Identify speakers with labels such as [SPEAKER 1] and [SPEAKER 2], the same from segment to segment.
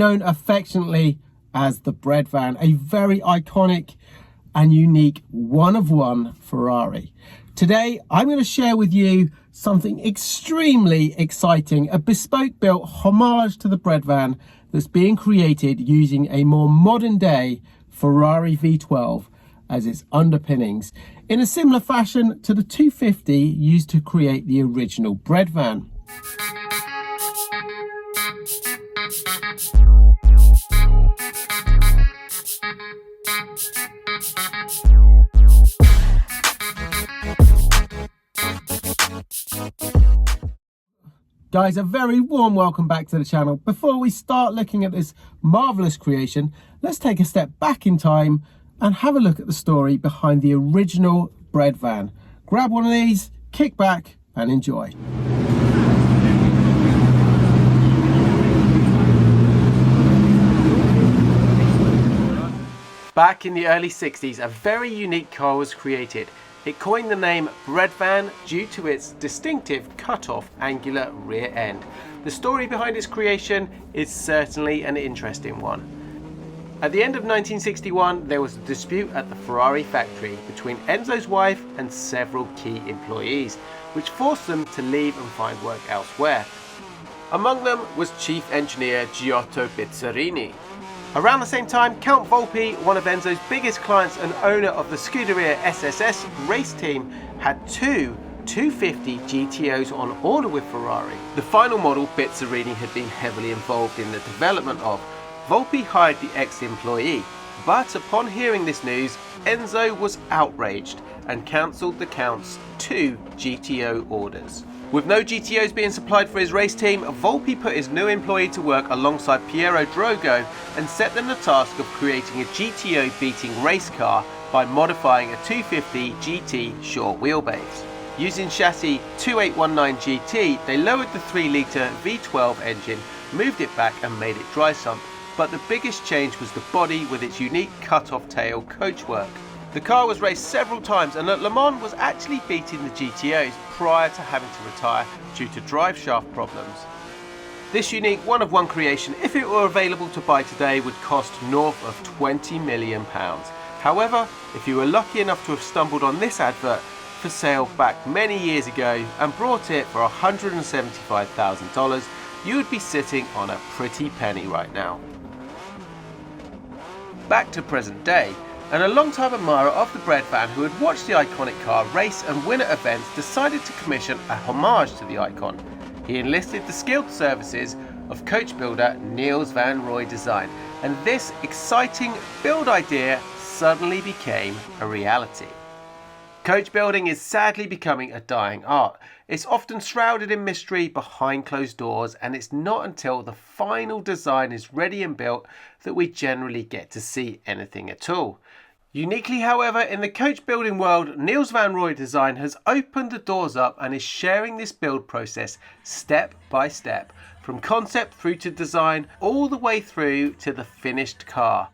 [SPEAKER 1] known affectionately as the Breadvan, a very iconic and unique one-of-one Ferrari. Today, I'm going to share with you something extremely exciting, a bespoke built homage to the Breadvan that's being created using a more modern day Ferrari V12 as its underpinnings, in a similar fashion to the 250 used to create the original Breadvan. Guys, a very warm welcome back to the channel. Before we start looking at this marvelous creation, let's take a step back in time and have a look at the story behind the original Breadvan. Grab one of these, kick back and enjoy. Back in the early 60s, a very unique car was created. It coined the name Breadvan due to its distinctive cut-off angular rear end. The story behind its creation is certainly an interesting one. At the end of 1961, there was a dispute at the Ferrari factory between Enzo's wife and several key employees, which forced them to leave and find work elsewhere. Among them was chief engineer Giotto Bizzarini. Around the same time, Count Volpi, one of Enzo's biggest clients and owner of the Scuderia SSS race team, had two 250 GTOs on order with Ferrari. The final model Bizzarini had been heavily involved in the development of. Volpi hired the ex-employee, but upon hearing this news, Enzo was outraged and cancelled the Count's 2 GTO orders. With no GTOs being supplied for his race team, Volpi put his new employee to work alongside Piero Drogo and set them the task of creating a GTO-beating race car by modifying a 250 GT short wheelbase. Using chassis 2819 GT, they lowered the 3-litre V12 engine, moved it back and made it dry sump. But the biggest change was the body with its unique cut-off tail coachwork. The car was raced several times and at Le Mans was actually beating the GTOs prior to having to retire due to drive shaft problems. This unique one-of-one creation, if it were available to buy today, would cost north of £20 million. However, if you were lucky enough to have stumbled on this advert for sale back many years ago and brought it for $175,000, you would be sitting on a pretty penny right now. Back to present day, and a long-time admirer of the Breadvan who had watched the iconic car race and win at events decided to commission a homage to the icon. He enlisted the skilled services of coach builder Niels Van Roij Design, and this exciting build idea suddenly became a reality. Coach building is sadly becoming a dying art. It's often shrouded in mystery behind closed doors, and it's not until the final design is ready and built that we generally get to see anything at all. Uniquely, however, in the coach building world, Niels Van Roij Design has opened the doors up and is sharing this build process step by step, from concept through to design, all the way through to the finished car.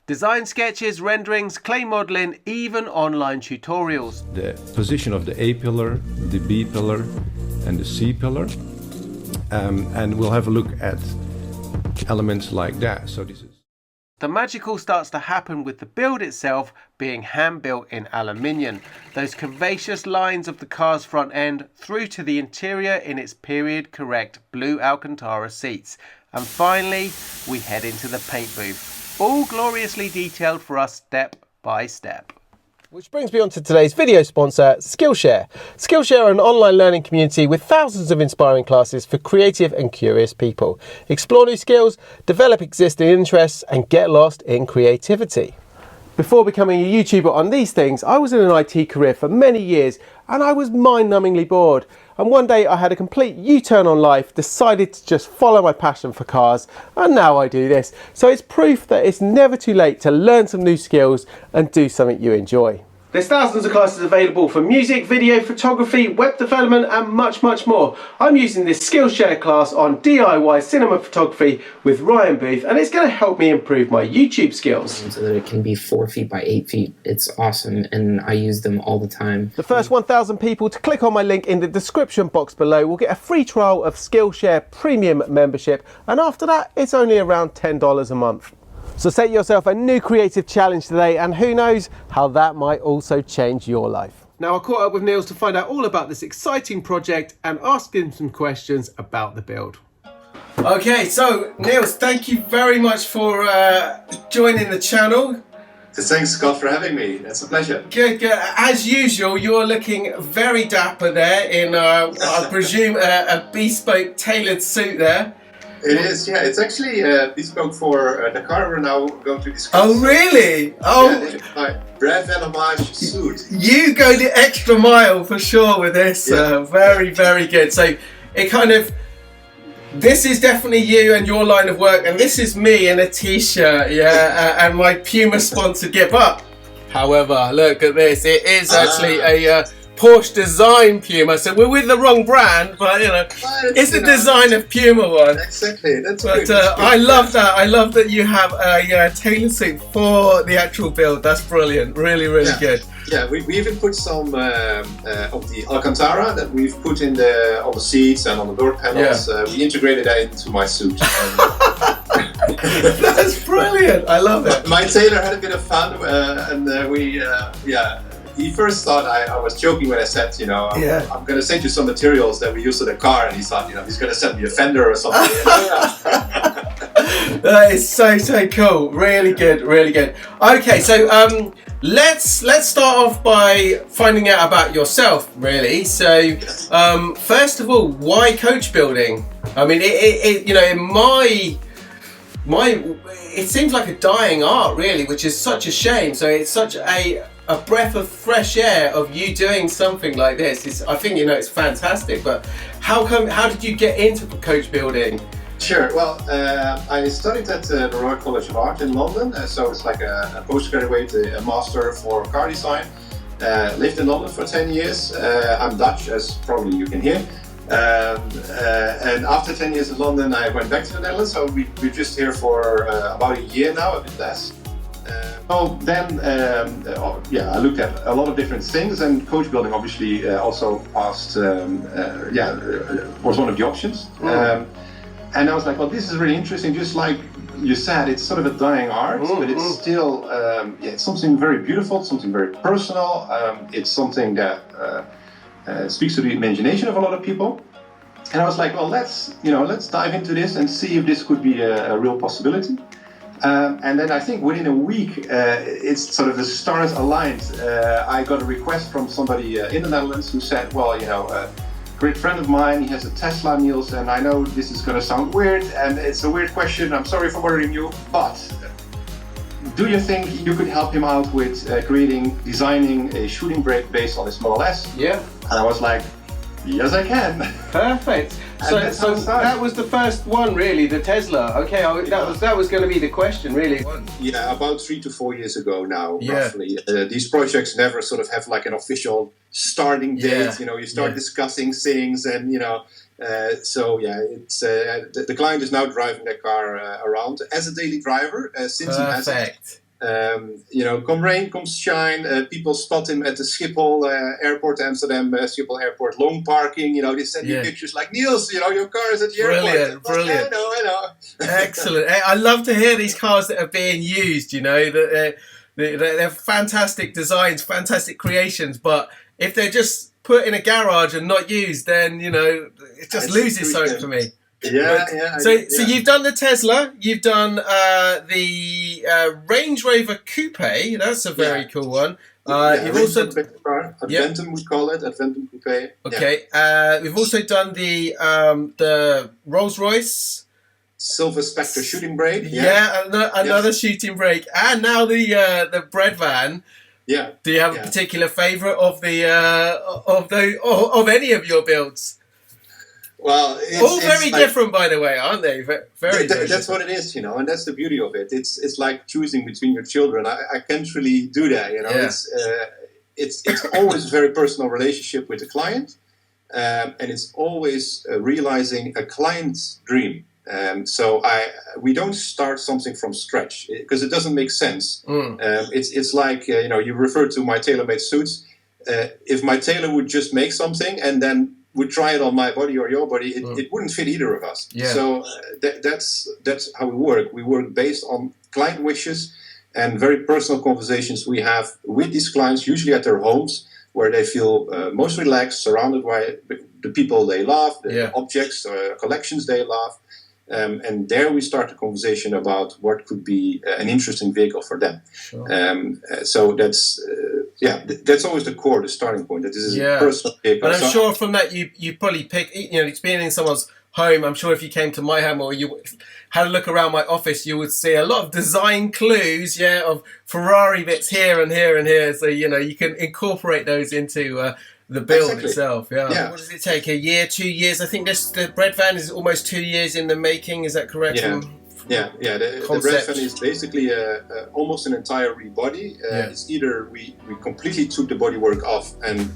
[SPEAKER 1] Design sketches, renderings, clay modeling, even online tutorials.
[SPEAKER 2] The position of the A pillar, the B pillar and the C pillar, and we'll have a look at elements like that. So this is.
[SPEAKER 1] The magical starts to happen with the build itself being hand built in aluminium. Those curvaceous lines of the car's front end through to the interior in its period correct blue Alcantara seats. And finally, we head into the paint booth. All gloriously detailed for us step by step. Which brings me on to today's video sponsor, Skillshare. Skillshare are an online learning community with thousands of inspiring classes for creative and curious people. Explore new skills, develop existing interests, and get lost in creativity. Before becoming a YouTuber on these things, I was in an IT career for many years and I was mind-numbingly bored. And one day I had a complete U-turn on life, decided to just follow my passion for cars, and now I do this. So it's proof that it's never too late to learn some new skills and do something you enjoy. There's thousands of classes available for music, video, photography, web development and much, much more. I'm using this Skillshare class on DIY cinema photography with Ryan Booth, and it's going to help me improve my YouTube skills.
[SPEAKER 3] So that it can be 4 feet by 8 feet. It's awesome, and I use them all the time.
[SPEAKER 1] The first 1,000 people to click on my link in the description box below will get a free trial of Skillshare Premium membership, and after that it's only around $10 a month. So set yourself a new creative challenge today, and who knows how that might also change your life. Now I caught up with Niels to find out all about this exciting project and ask him some questions about the build. Okay, so Niels, thank you very much for joining the channel.
[SPEAKER 4] Thanks, Scott, for having me. It's a pleasure.
[SPEAKER 1] Good, good. As usual, you're looking very dapper there in, I presume, a bespoke tailored suit there.
[SPEAKER 4] It is, yeah. It's actually bespoke for the car we're now going to discuss.
[SPEAKER 1] Oh, really? Oh,
[SPEAKER 4] yeah, this is my Breadvan Hommage suit.
[SPEAKER 1] You go the extra mile for sure with this.
[SPEAKER 4] Yeah.
[SPEAKER 1] Very, very good. So it kind of, this is definitely you and your line of work, and this is me in a t-shirt, yeah, and my Puma sponsored gear. But, however, look at this. It is actually a Porsche design Puma, so we're with the wrong brand, but you know, it's the design of Puma one.
[SPEAKER 4] Exactly, that's
[SPEAKER 1] But
[SPEAKER 4] good.
[SPEAKER 1] I love that. I love that you have a tailor suit for the actual build. That's brilliant. Really, really good.
[SPEAKER 4] Yeah, we even put some of the Alcantara that we've put in on the seats and on the door panels.
[SPEAKER 1] Yeah.
[SPEAKER 4] We integrated that into my suit.
[SPEAKER 1] That's brilliant. I love it.
[SPEAKER 4] My tailor had a bit of fun, and he first thought I was joking when I said, you know, I'm going to send you some materials that we use in the car, and he thought, you know, he's going to send me a fender or something.
[SPEAKER 1] That is so cool. Really good, really good. Okay, so let's start off by finding out about yourself, really. So first of all, why coach building? I mean, it you know, in my it seems like a dying art, really, which is such a shame. So it's such a breath of fresh air of you doing something like this. I think, you know, it's fantastic. But how did you get into coach building?
[SPEAKER 4] Sure. Well, I studied at the Royal College of Art in London, so it's like a postgraduate, a master for car design. Lived in London for 10 years. I'm Dutch, as probably you can hear. And after 10 years in London, I went back to the Netherlands. So we're just here for about a year now, a bit less. So then, I looked at a lot of different things, and coach building obviously also passed. Was one of the options. And I was like, well, this is really interesting. Just like you said, it's sort of a dying art, but it's still it's something very beautiful, something very personal. It's something that speaks to the imagination of a lot of people. And I was like, well, let's dive into this and see if this could be a real possibility. And then I think within a week, it's sort of the stars aligned. I got a request from somebody in the Netherlands who said, well, you know, a great friend of mine, he has a Tesla, Niels, and I know this is going to sound weird, and it's a weird question, I'm sorry for worrying you, but do you think you could help him out with designing a shooting brake based on his Model S?
[SPEAKER 1] Yeah.
[SPEAKER 4] And I was like, yes, I can.
[SPEAKER 1] Perfect. So that was the first one, really, the Tesla. Okay, that was going to be the question, really.
[SPEAKER 4] Yeah, about 3 to 4 years ago now, roughly. These projects never sort of have like an official starting date. You know, you start discussing things, and you know, it's the client is now driving their car around as a daily driver since he has it. You know, come rain, come shine, people spot him at the Schiphol Airport, Amsterdam, Schiphol Airport, long parking. You know, they send you pictures like, Niels, you know, your car is at the airport.
[SPEAKER 1] Brilliant.
[SPEAKER 4] I know.
[SPEAKER 1] Excellent. I love to hear these cars that are being used, you know, that they're fantastic designs, fantastic creations, but if they're just put in a garage and not used, then, you know, it just loses something for me. So you've done the Tesla, you've done the Range Rover Coupe. That's a very cool one. You've also
[SPEAKER 4] Adventum, we call it Adventum Coupe.
[SPEAKER 1] Okay. We've also done the Rolls Royce
[SPEAKER 4] Silver Spectre shooting brake.
[SPEAKER 1] Another shooting brake, and now the Breadvan. Yeah. Do you have a particular favourite of the of any of your builds?
[SPEAKER 4] Well,
[SPEAKER 1] all very different, by the way, aren't they? Very.
[SPEAKER 4] That's what it is, you know, and that's the beauty of it. It's like choosing between your children. I can't really do that, you know. it's always a very personal relationship with the client, and it's always realizing a client's dream. So we don't start something from scratch because it doesn't make sense. It's like you refer to my tailor-made suits. If my tailor would just make something and then would try it on my body or your body, it wouldn't fit either of us.
[SPEAKER 1] Yeah.
[SPEAKER 4] So that's how we work. We work based on client wishes and very personal conversations we have with these clients, usually at their homes, where they feel most relaxed, surrounded by the people they love, the objects, collections they love. And there we start a conversation about what could be an interesting vehicle for them.
[SPEAKER 1] Sure.
[SPEAKER 4] So that's always the core, the starting point. That this is a personal vehicle.
[SPEAKER 1] And I'm sure from that you probably pick, it's being in someone's home. I'm sure if you came to my home or you had a look around my office, you would see a lot of design clues, of Ferrari bits here and here and here. So you can incorporate those into the build itself. Yeah. What does it take? A year, 2 years? I think the Breadvan is almost 2 years in the making. Is that correct?
[SPEAKER 4] The Breadvan is basically almost an entire rebody. It's either we completely took the bodywork off and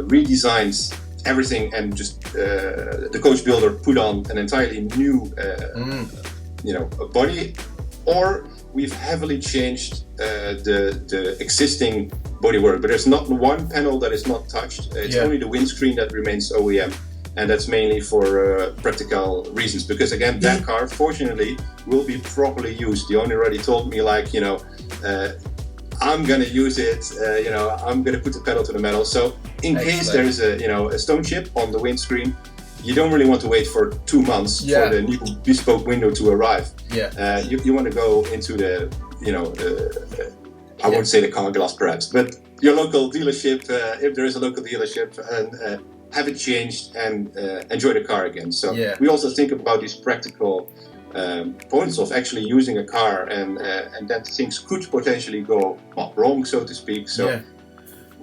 [SPEAKER 4] redesigned everything, and just the coach builder put on an entirely new body, or we've heavily changed the existing bodywork, but there's not one panel that is not touched. It's only the windscreen that remains OEM, and that's mainly for practical reasons, because again, that car fortunately will be properly used. The owner already told me, I'm gonna use it, I'm gonna put the pedal to the metal, so in case there is a stone chip on the windscreen, you don't really want to wait for 2 months for the new bespoke window to arrive. You want to go into the I won't say the car glass perhaps, but your local dealership, if there is a local dealership, and have it changed and enjoy the car again. So we also think about these practical points of actually using a car, and that things could potentially go wrong, so to speak. So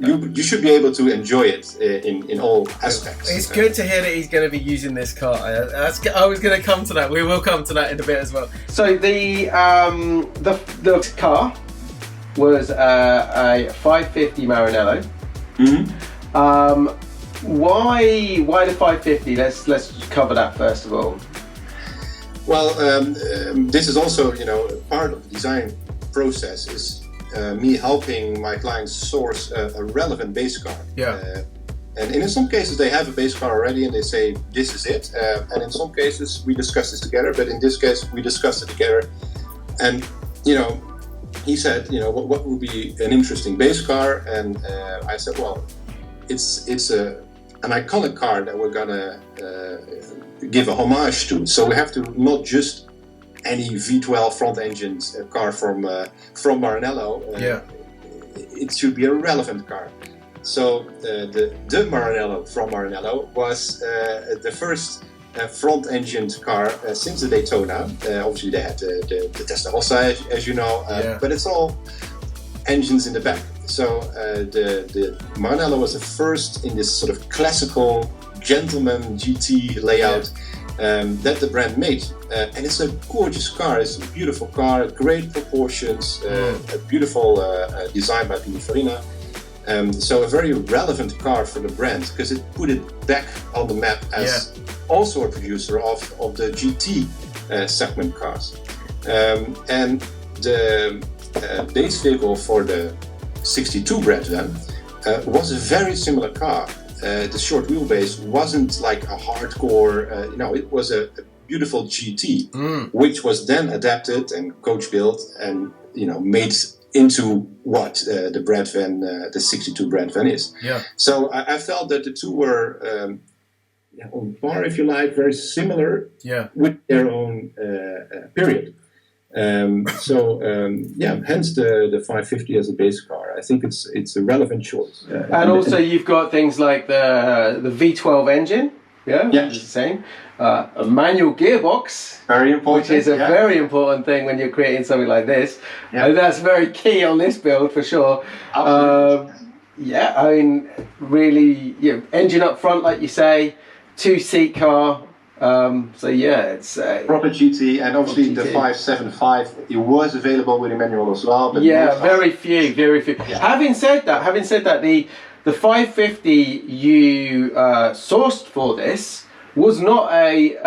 [SPEAKER 4] you should be able to enjoy it in all aspects.
[SPEAKER 1] It's good to hear that he's going to be using this car. I was going to come to that. We will come to that in a bit as well. So the car was a 550 Maranello. Why the 550? Let's cover that first of all.
[SPEAKER 4] Well, this is also part of the design process is me helping my clients source a relevant base car. And in some cases they have a base car already and they say this is it, and in some cases we discuss this together, but in this case we discussed it together, and he said what would be an interesting base car, and I said, well, it's an iconic car that we're gonna give a homage to, so we have to not just any V12 front-engined car from Maranello. It should be a relevant car. So the Maranello from Maranello was the first front-engined car since the Daytona. Obviously they had the Ratarossa, as you know, but it's all engines in the back. So the Maranello was the first in this sort of classical gentleman GT layout that the brand made, and it's a gorgeous car. It's a beautiful car, great proportions, a beautiful design by Pininfarina. So a very relevant car for the brand because it put it back on the map as also a producer of the GT segment cars. And the base vehicle for the 62 Breadvan was a very similar car. The short wheelbase wasn't like a hardcore, it was a beautiful GT, which was then adapted and coach built and made into what the Breadvan, the 62 Breadvan is. So I felt that the two were on par, if you like, very similar with their own period. Hence the 550 as a base car. I think it's a relevant choice.
[SPEAKER 1] And also you've got things like the V12 engine, it's the same. A manual gearbox,
[SPEAKER 4] very important,
[SPEAKER 1] which is a very important thing when you're creating something like this. And that's very key on this build for sure. I mean, really, engine up front, like you say, 2-seat car. So yeah, it's
[SPEAKER 4] proper GT, and obviously the
[SPEAKER 1] GT.
[SPEAKER 4] 575, it was available with a manual as well. But
[SPEAKER 1] yeah,
[SPEAKER 4] most
[SPEAKER 1] very few.
[SPEAKER 4] Yeah.
[SPEAKER 1] Having said that, the 550 you sourced for this was not a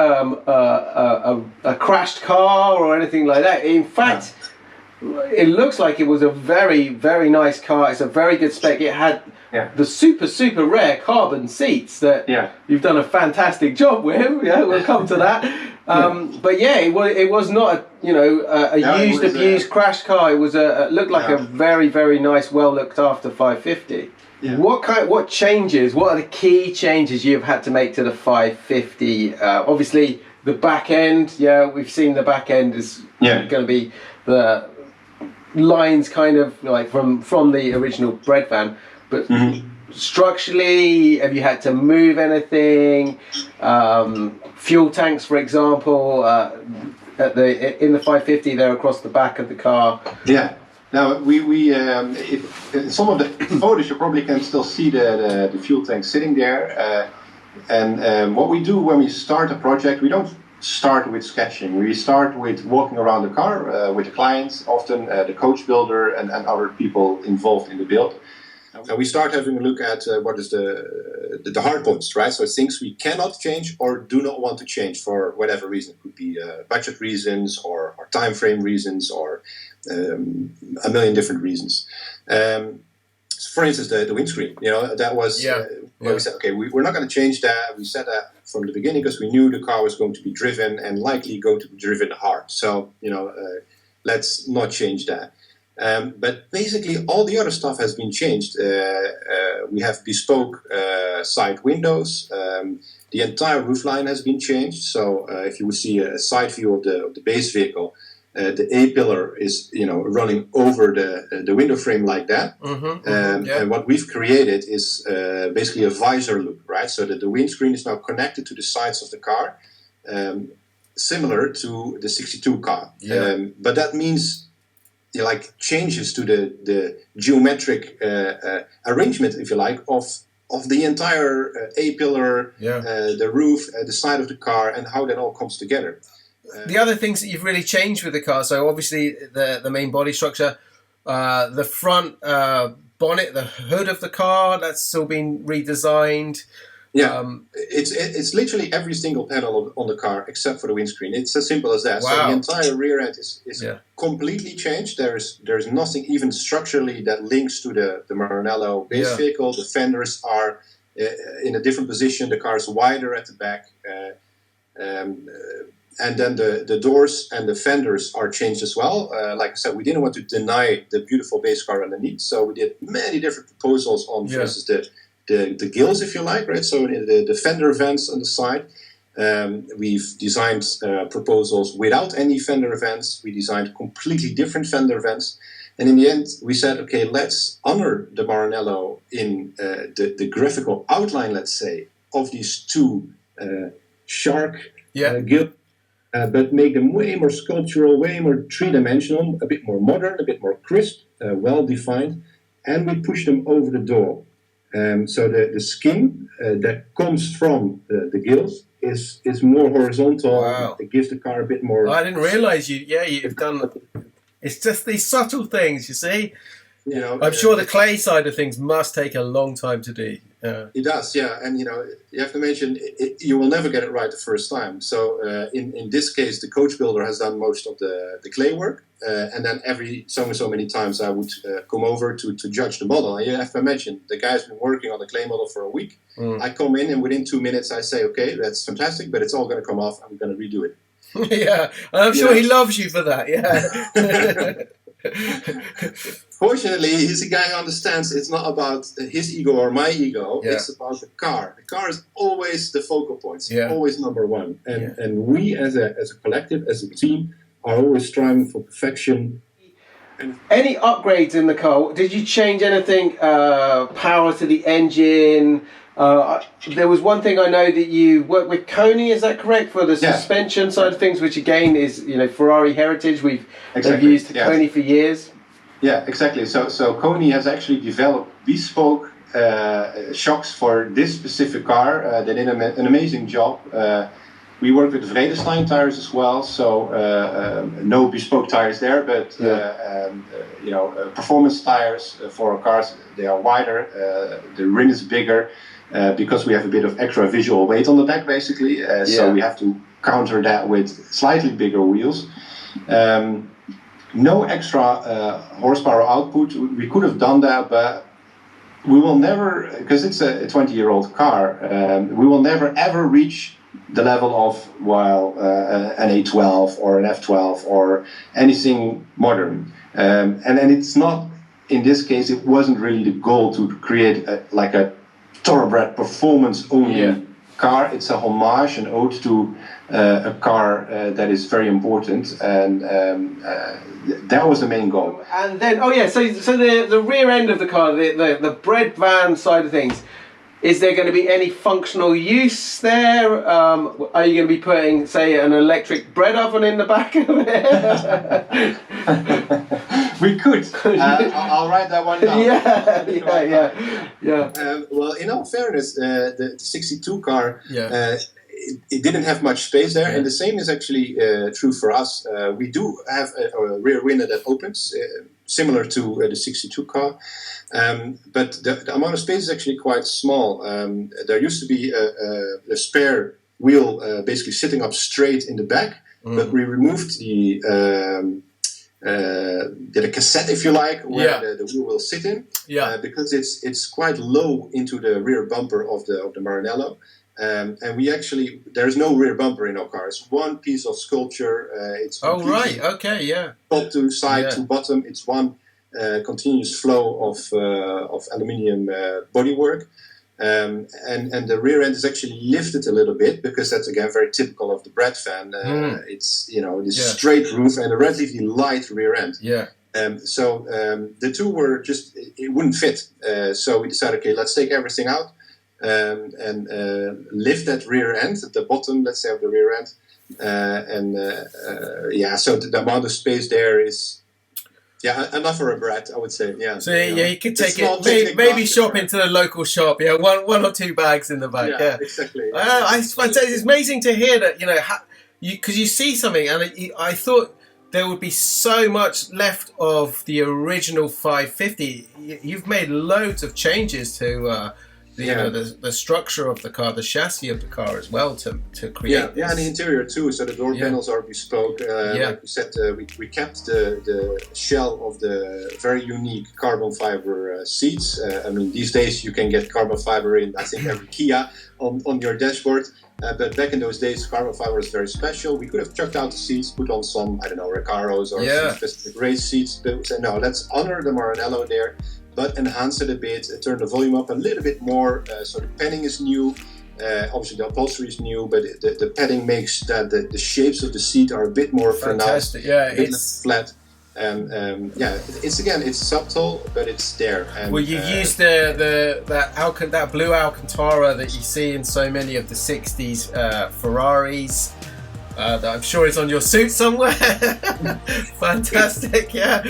[SPEAKER 1] crashed car or anything like that. In fact, it looks like it was a very, very nice car. It's a very good spec. It had the super rare carbon seats that you've done a fantastic job with. Yeah, we'll come to that. But yeah, it was not a abused crashed car. It was looked like a very, very nice, well looked after 550.
[SPEAKER 4] Yeah.
[SPEAKER 1] What changes? What are the key changes you've had to make to the 550? Obviously, the back end. Yeah, we've seen the back end is going to be the lines kind of like from the original Breadvan, but structurally, have you had to move anything? Fuel tanks, for example, in the 550, they're across the back of the car.
[SPEAKER 4] Yeah. Now some of the photos you probably can still see the fuel tank sitting there. And what we do when we start a project, we don't start with sketching. We start with walking around the car with the clients, often the coach builder and other people involved in the build. And we start having a look at what is the hard points, right? So things we cannot change or do not want to change for whatever reason. It could be budget reasons or time frame reasons or a million different reasons. For instance, the windscreen. That was where we said, okay, we're not going to change that. We said that from the beginning because we knew the car was going to be driven and likely going to be driven hard. So let's not change that. But basically, all the other stuff has been changed. We have bespoke side windows. The entire roofline has been changed. So if you would see a side view of the base vehicle, the A-pillar is running over the window frame like that. And what we've created is basically a visor loop, right? So that the windscreen is now connected to the sides of the car, similar to the 62 car. But that means changes to the geometric arrangement, if you like, of the entire A-pillar, the roof, the side of the car, and how that all comes together.
[SPEAKER 1] The other things that you've really changed with the car, so obviously the main body structure, the front bonnet, the hood of the car, that's still been redesigned.
[SPEAKER 4] It's literally every single panel on the car except for the windscreen. It's as simple as that.
[SPEAKER 1] Wow.
[SPEAKER 4] So the entire rear end is completely changed. There's nothing even structurally that links to the Maranello base vehicle. The fenders are in a different position. The car is wider at the back. And then the doors and the fenders are changed as well. Like I said, we didn't want to deny the beautiful base car underneath. So we did many different proposals on, for instance, the gills, if you like, right? So the fender vents on the side. We've designed proposals without any fender vents. We designed completely different fender vents. And in the end, we said, okay, let's honor the Maranello in the graphical outline, let's say, of these two shark gills. But make them way more sculptural, way more three-dimensional, a bit more modern, a bit more crisp, well-defined, and we push them over the door. So the skin that comes from the gills is more horizontal.
[SPEAKER 1] Wow.
[SPEAKER 4] It gives the car a bit more...
[SPEAKER 1] I didn't realise you've done... It's just these subtle things, you see. I'm sure the clay side of things must take a long time to do.
[SPEAKER 4] It does, yeah. And, you have to mention, you will never get it right the first time. So in this case, the coach builder has done most of the clay work. And then every so many times I would come over to judge the model. And you have to mention, the guy's been working on the clay model for a week. I come in and within 2 minutes I say, okay, that's fantastic, but it's all going to come off. I'm going to redo it.
[SPEAKER 1] Yeah, and I'm sure he loves you for that,
[SPEAKER 4] Fortunately, he's a guy who understands it's not about his ego or my ego, it's about the car. The car is always the focal point, always number one. And we as a collective, as a team, are always striving for perfection.
[SPEAKER 1] Any upgrades in the car? Did you change anything? Power to the engine? There was one thing I know that you worked with Coney, is that correct, for the suspension side of things, which again is Ferrari heritage. They've used Coney for years.
[SPEAKER 4] Yeah, exactly. So Coney has actually developed bespoke shocks for this specific car. They did an amazing job. We work with Vredestein tires as well, so no bespoke tires there, but performance tires for our cars. They are wider, the rim is bigger, because we have a bit of extra visual weight on the back, basically. So we have to counter that with slightly bigger wheels. No extra horsepower output. We could have done that, but we will never, because it's a 20-year-old car, we will never ever reach the level of an A12 or an F12 or anything modern. And it's not, in this case, it wasn't really the goal to create a thoroughbred performance only car. It's a homage, an ode to a car that is very important, and that was the main goal.
[SPEAKER 1] And then, so the rear end of the car, the Breadvan side of things, is there going to be any functional use there? Are you going to be putting, say, an electric bread oven in the back of it?
[SPEAKER 4] We could. I'll write that one down. Well, in all fairness, the 62 car, it didn't have much space there, and the same is actually true for us. We do have a rear window that opens, similar to the 62 car, but the amount of space is actually quite small. There used to be a spare wheel basically sitting up straight in the back, but we removed the cassette, if you like, where the wheel will sit in, because it's quite low into the rear bumper of the Maranello. And we actually, there's no rear bumper in our car. It's one piece of sculpture. It's top to side to bottom. It's one continuous flow of aluminium bodywork. And the rear end is actually lifted a little bit, because that's again very typical of the Breadvan. It's this straight roof and a relatively light rear end. So the two were just, it wouldn't fit. So we decided, okay, let's take everything out. And lift that rear end, the bottom, let's say, of the rear end, so the amount of space there is enough for a brat, I would say.
[SPEAKER 1] So you could take it, maybe shop into the local shop. One or two bags in the back.
[SPEAKER 4] Exactly.
[SPEAKER 1] It's amazing to hear that, because you see something, and I thought there would be so much left of the original 550. You've made loads of changes to. The structure of the car, the chassis of the car as well, to create this.
[SPEAKER 4] And the interior too. So the door panels are bespoke. Like we said, we kept the shell of the very unique carbon fiber seats. These days you can get carbon fiber in, I think, every Kia on your dashboard. But back in those days, carbon fiber was very special. We could have chucked out the seats, put on some, Recaros or some specific race seats. But we said, no, let's honor the Maranello there, but enhance it a bit, turn the volume up a little bit more. So the padding is new, obviously the upholstery is new, but the padding makes that the shapes of the seat are a bit more pronounced, a bit less flat. It's subtle, but it's there. And,
[SPEAKER 1] you've used that blue Alcantara that you see in so many of the 60s Ferraris. That I'm sure is on your suit somewhere. Fantastic,
[SPEAKER 4] There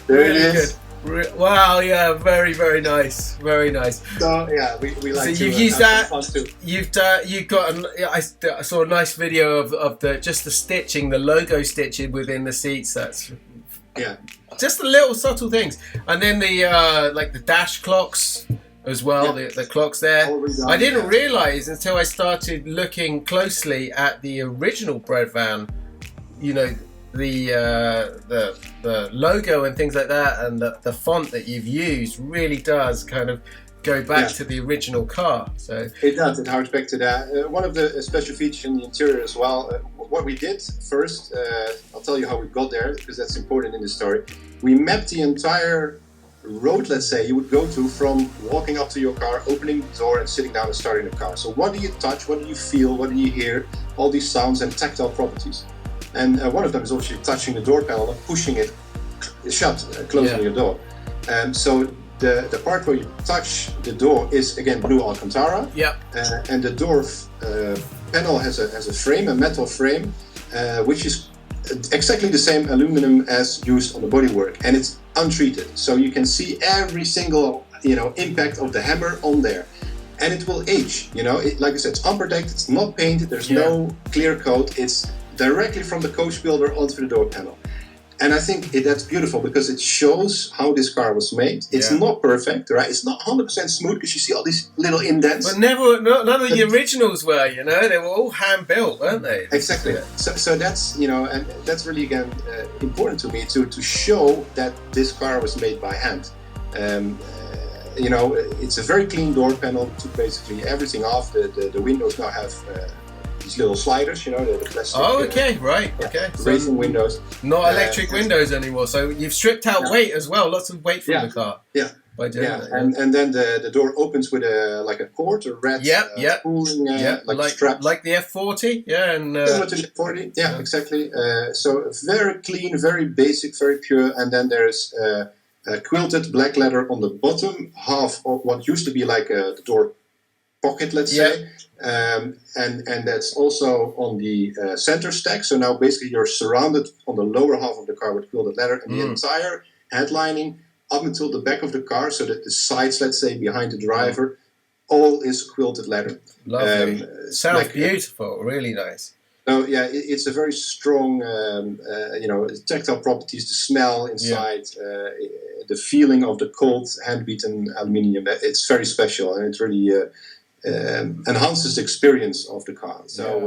[SPEAKER 1] really
[SPEAKER 4] it is.
[SPEAKER 1] Good. Wow, very, very nice, very nice.
[SPEAKER 4] So we like.
[SPEAKER 1] So you've used that. You've got. I saw a nice video of the stitching, the logo stitching within the seats. That's just the little subtle things, and then the dash clocks as well. The clocks there. I didn't realize until I started looking closely at the original Breadvan. The logo and things like that, and the font that you've used really does kind of go back to the original car. So
[SPEAKER 4] it does. It harks back to that. One of the special features in the interior as well. What we did first, I'll tell you how we got there, because that's important in the story. We mapped the entire road, let's say, you would go to from walking up to your car, opening the door and sitting down and starting the car. So what do you touch? What do you feel? What do you hear? All these sounds and tactile properties. And one of them is actually touching the door panel and pushing it shut, closing your door. So the part where you touch the door is again blue Alcantara. And the door panel has a frame, a metal frame, which is exactly the same aluminum as used on the bodywork, and it's untreated. So you can see every single impact of the hammer on there. and it will age. You know, like I said, it's unprotected, it's not painted, there's no clear coat, it's directly from the coach builder onto the door panel. And I think that's beautiful because it shows how this car was made. It's not perfect, right? It's not 100% smooth because you see all these little indents.
[SPEAKER 1] But none of the originals were, you know, they were all hand built, weren't they?
[SPEAKER 4] Exactly. So that's, you know, and that's really, again, important to me to show that this car was made by hand. You know, it's a very clean door panel, took basically everything off. The windows now have these little sliders, you know, the plastic.
[SPEAKER 1] Oh, okay, right, okay.
[SPEAKER 4] Racing windows.
[SPEAKER 1] Not electric windows anymore, so you've stripped out weight as well, lots of weight from the car. By doing that,
[SPEAKER 4] and then the door opens with a cord, a red pulling like strap.
[SPEAKER 1] Like the F40, and
[SPEAKER 4] similar to the F40, exactly. So very clean, very basic, very pure, and then there's quilted black leather on the bottom half of what used to be like the door pocket, let's say. And that's also on the center stack. So now basically you're surrounded on the lower half of the car with quilted leather, and the entire headlining up until the back of the car, so that the sides, let's say, behind the driver, all is quilted leather.
[SPEAKER 1] Lovely. Sounds beautiful, really nice.
[SPEAKER 4] So yeah, it's a very strong, you know, tactile properties, the smell inside, the feeling of the cold hand-beaten aluminium. It's very special, and it really enhances the experience of the car. So,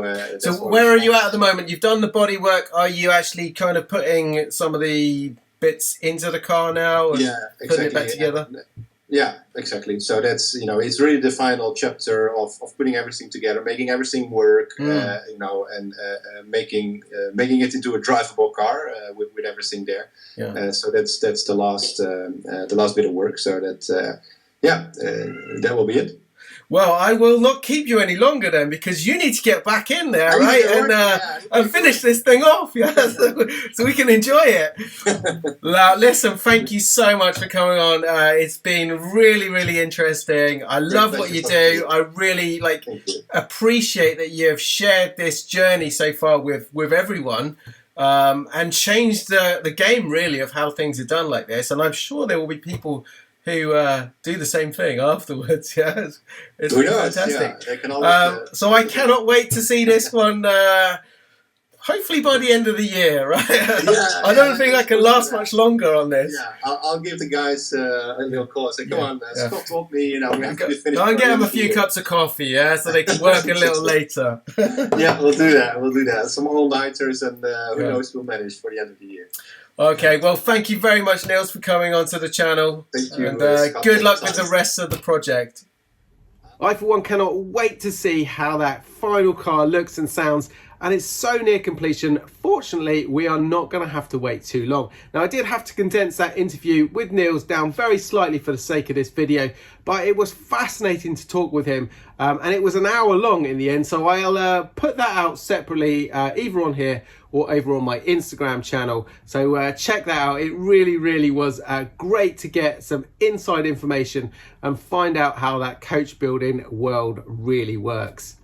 [SPEAKER 1] where are you at the moment? You've done the body work. Are you actually kind of putting some of the bits into the car now and putting it back together?
[SPEAKER 4] Yeah, exactly. So that's, you know, it's really the final chapter of putting everything together, making everything work, you know, and making it into a drivable car with everything there. So that's the last bit of work. So that that will be it.
[SPEAKER 1] Well, I will not keep you any longer then, because you need to get back in there, right? And finish this thing off, so we can enjoy it. Now, listen, thank you so much for coming on. It's been really, really interesting. I love what you do. I really appreciate that you have shared this journey so far with everyone, and changed the game really of how things are done like this. And I'm sure there will be people who do the same thing afterwards. It's really fantastic. They can always, so I cannot wait to see this one. Hopefully by the end of the year, right? I don't think I can last much longer on this.
[SPEAKER 4] I'll give the guys a little call. Say, come on, Scott told me, you know, we have to be finished.
[SPEAKER 1] I'll get them a few cups of coffee, so they can work a little later.
[SPEAKER 4] We'll do that. Some all-nighters, and who knows, we'll manage for the end of the year.
[SPEAKER 1] Okay, well, thank you very much, Niels, for coming onto the channel.
[SPEAKER 4] Thank you.
[SPEAKER 1] And good luck with the rest of the project. I, for one, cannot wait to see how that final car looks and sounds. And it's so near completion. Fortunately, we are not going to have to wait too long. Now, I did have to condense that interview with Niels down very slightly for the sake of this video, but it was fascinating to talk with him. And it was an hour long in the end, so I'll put that out separately, either on here or over on my Instagram channel. So check that out. It really, really was great to get some inside information and find out how that coach building world really works.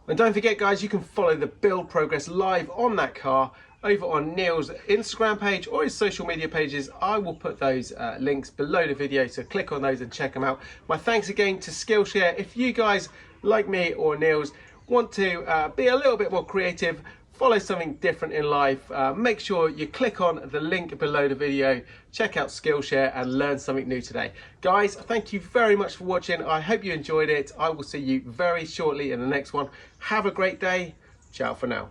[SPEAKER 1] And don't forget, guys, you can follow the build progress live on that car over on Niels' Instagram page or his social media pages. I will put those links below the video, so click on those and check them out. My thanks again to Skillshare. If you guys, like me or Niels, want to be a little bit more creative, follow something different in life, make sure you click on the link below the video, check out Skillshare and learn something new today. Guys, thank you very much for watching. I hope you enjoyed it. I will see you very shortly in the next one. Have a great day. Ciao for now.